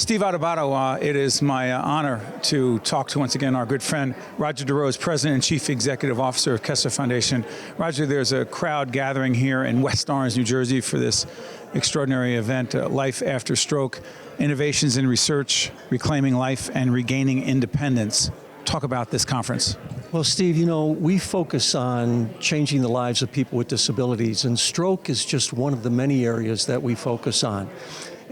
Steve Adubato, it is my honor to talk to, once again, our good friend, Rodger DeRose, President and Chief Executive Officer of Kessler Foundation. Rodger, there's a crowd gathering here in West Orange, New Jersey for this extraordinary event, Life After Stroke, Innovations in Research, Reclaiming Life and Regaining Independence. Talk about this conference. Well, Steve, you know, we focus on changing the lives of people with disabilities, and stroke is just one of the many areas that we focus on.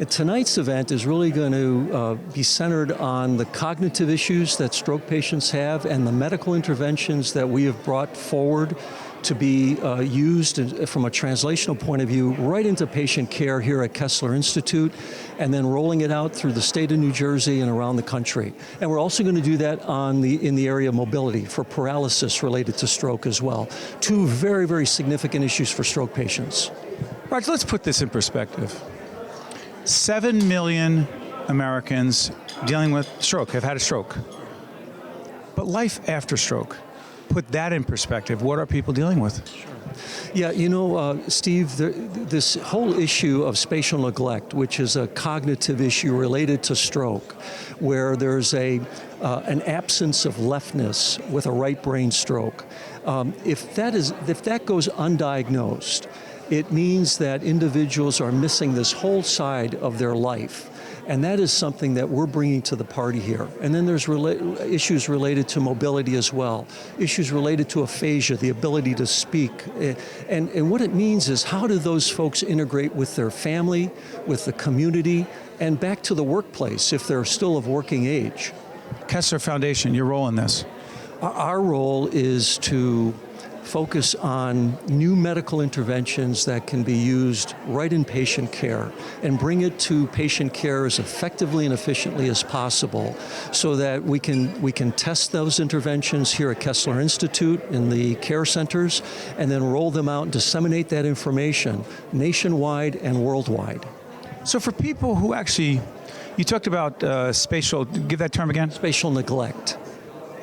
Tonight's event is really going to be centered on the cognitive issues that stroke patients have and the medical interventions that we have brought forward to be used from a translational point of view right into patient care here at Kessler Institute, and then rolling it out through the state of New Jersey and around the country. And we're also going to do that in the area of mobility for paralysis related to stroke as well. Two very, very significant issues for stroke patients. Rodger, let's put this in perspective. 7 million Americans dealing with stroke have had a stroke. But life after stroke, put that in perspective. What are people dealing with? Sure. Yeah, you know, Steve, this whole issue of spatial neglect, which is a cognitive issue related to stroke, where there's an absence of leftness with a right brain stroke. If that goes undiagnosed, it means that individuals are missing this whole side of their life. And that is something that we're bringing to the party here. And then there's issues related to mobility as well, issues related to aphasia, the ability to speak. And what it means is, how do those folks integrate with their family, with the community, and back to the workplace if they're still of working age? Kessler Foundation, your role in this? Our role is to focus on new medical interventions that can be used right in patient care and bring it to patient care as effectively and efficiently as possible, so that we can test those interventions here at Kessler Institute in the care centers, and then roll them out and disseminate that information nationwide and worldwide. So for people who actually, you talked about spatial, give that term again? Spatial neglect.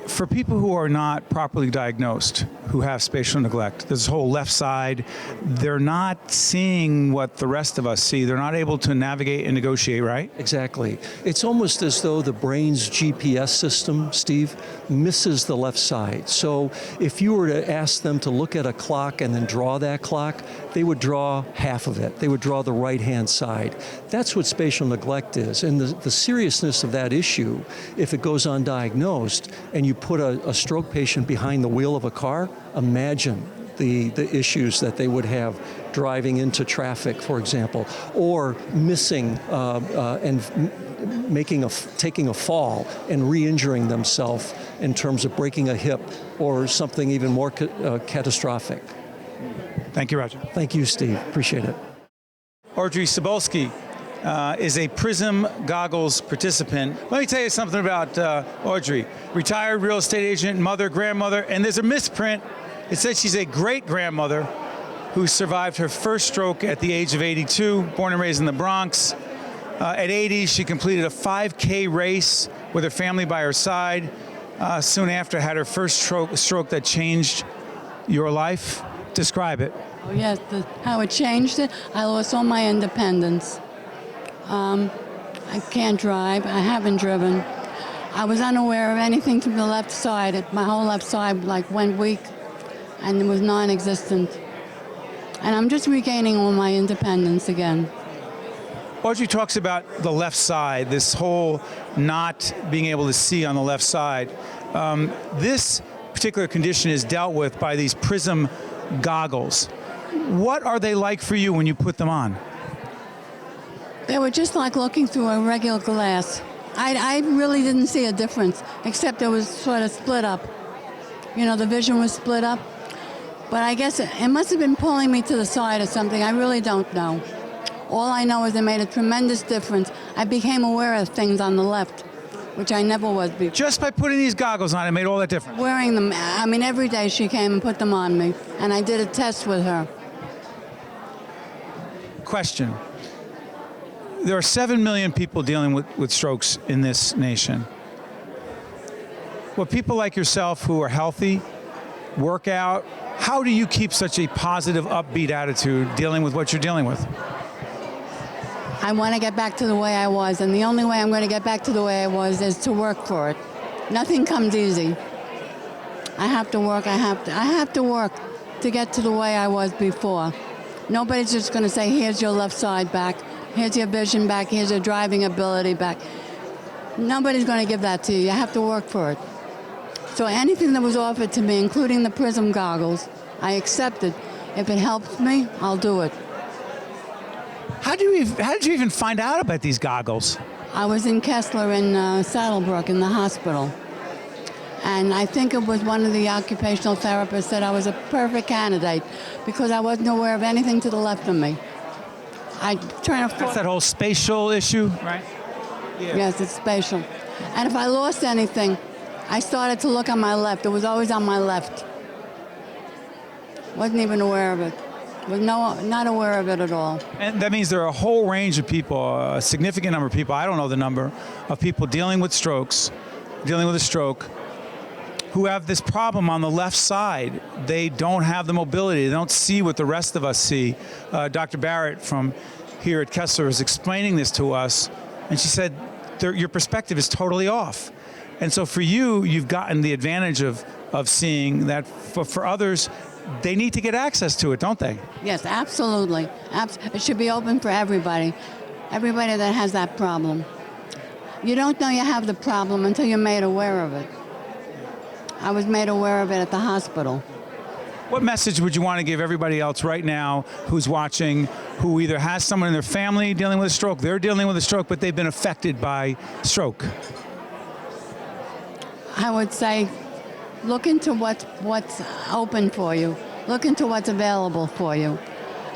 For people who are not properly diagnosed, who have spatial neglect, this whole left side, they're not seeing what the rest of us see. They're not able to navigate and negotiate, right? Exactly. It's almost as though the brain's GPS system, Steve, misses the left side. So if you were to ask them to look at a clock and then draw that clock, they would draw half of it. They would draw the right-hand side. That's what spatial neglect is. And the seriousness of that issue, if it goes undiagnosed and you put a stroke patient behind the wheel of a car, imagine the issues that they would have driving into traffic, for example, or missing and taking a fall and re-injuring themselves in terms of breaking a hip or something even more catastrophic. Thank you, Rodger. Thank you, Steve. Appreciate it. Audrey Cebulski is a Prism goggles participant. Let me tell you something about Audrey. Retired real estate agent, mother, grandmother, and there's a misprint. It says she's a great-grandmother who survived her first stroke at the age of 82, born and raised in the Bronx. At 80, she completed a 5K race with her family by her side. Soon after, had her first stroke that changed your life. Describe it. Oh, yes, how it changed it. I lost all my independence. I can't drive. I haven't driven. I was unaware of anything to the left side. My whole left side went weak, and it was non-existent. And I'm just regaining all my independence again. Audrey talks about the left side, this whole not being able to see on the left side. This particular condition is dealt with by these prism goggles. What are they like for you when you put them on? They were just like looking through a regular glass. I really didn't see a difference, except it was sort of split up. You know, the vision was split up. But I guess it must have been pulling me to the side or something. I really don't know. All I know is it made a tremendous difference. I became aware of things on the left, which I never was before. Just by putting these goggles on, it made all that difference? Wearing them, I mean, every day she came and put them on me, and I did a test with her. Question. There are 7 million people dealing with strokes in this nation. Well, people like yourself who are healthy, work out, how do you keep such a positive, upbeat attitude dealing with what you're dealing with? I want to get back to the way I was, and the only way I'm going to get back to the way I was is to work for it. Nothing comes easy. I have to work. I have to work to get to the way I was before. Nobody's just going to say, here's your left side back, here's your vision back, here's your driving ability back. Nobody's going to give that to you. You have to work for it. So anything that was offered to me, including the prism goggles, I accepted. If it helps me, I'll do it. How did you even find out about these goggles? I was in Kessler in Saddlebrook in the hospital. And I think it was one of the occupational therapists said I was a perfect candidate because I wasn't aware of anything to the left of me. That's that whole spatial issue, right? Yeah. Yes, it's spatial. And if I lost anything, I started to look on my left. It was always on my left. Wasn't even aware of it. Was not aware of it at all. And that means there are a whole range of people, a significant number of people, I don't know the number, of people dealing with a stroke, who have this problem on the left side. They don't have the mobility. They don't see what the rest of us see. Dr. Barrett from here at Kessler is explaining this to us, and she said, your perspective is totally off. And so for you, you've gotten the advantage of seeing that. For others, they need to get access to it, don't they? Yes, absolutely. It should be open for everybody that has that problem. You don't know you have the problem until you're made aware of it. I was made aware of it at the hospital. What message would you want to give everybody else right now who's watching, who either has someone in their family dealing with a stroke, they're dealing with a stroke, but they've been affected by stroke? I would say look into what's open for you. Look into what's available for you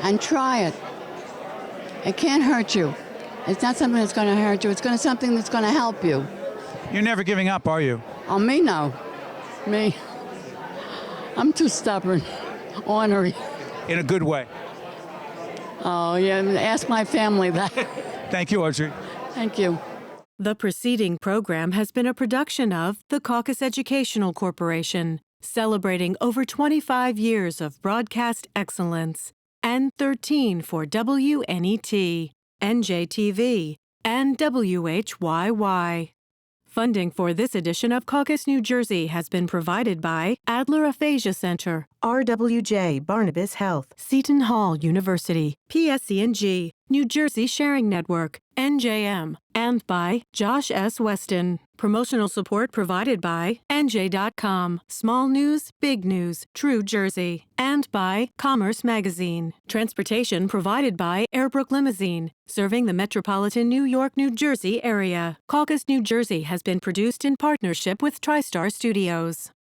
and try it. It can't hurt you. It's not something that's going to hurt you. It's something that's going to help you. You're never giving up, are you? Oh, me, no. Me. I'm too stubborn. Ornery. In a good way. Oh, yeah. Ask my family that. Thank you, Audrey. Thank you. The preceding program has been a production of the Caucus Educational Corporation, celebrating over 25 years of broadcast excellence, and 13 for WNET, NJTV, and WHYY. Funding for this edition of Caucus New Jersey has been provided by Adler Aphasia Center, RWJ Barnabas Health, Seton Hall University, PSC&G, New Jersey Sharing Network, NJM, and by Josh S. Weston. Promotional support provided by NJ.com, Small News, Big News, True Jersey, and by Commerce Magazine. Transportation provided by Airbrook Limousine, serving the metropolitan New York, New Jersey area. Caucus New Jersey has been produced in partnership with TriStar Studios.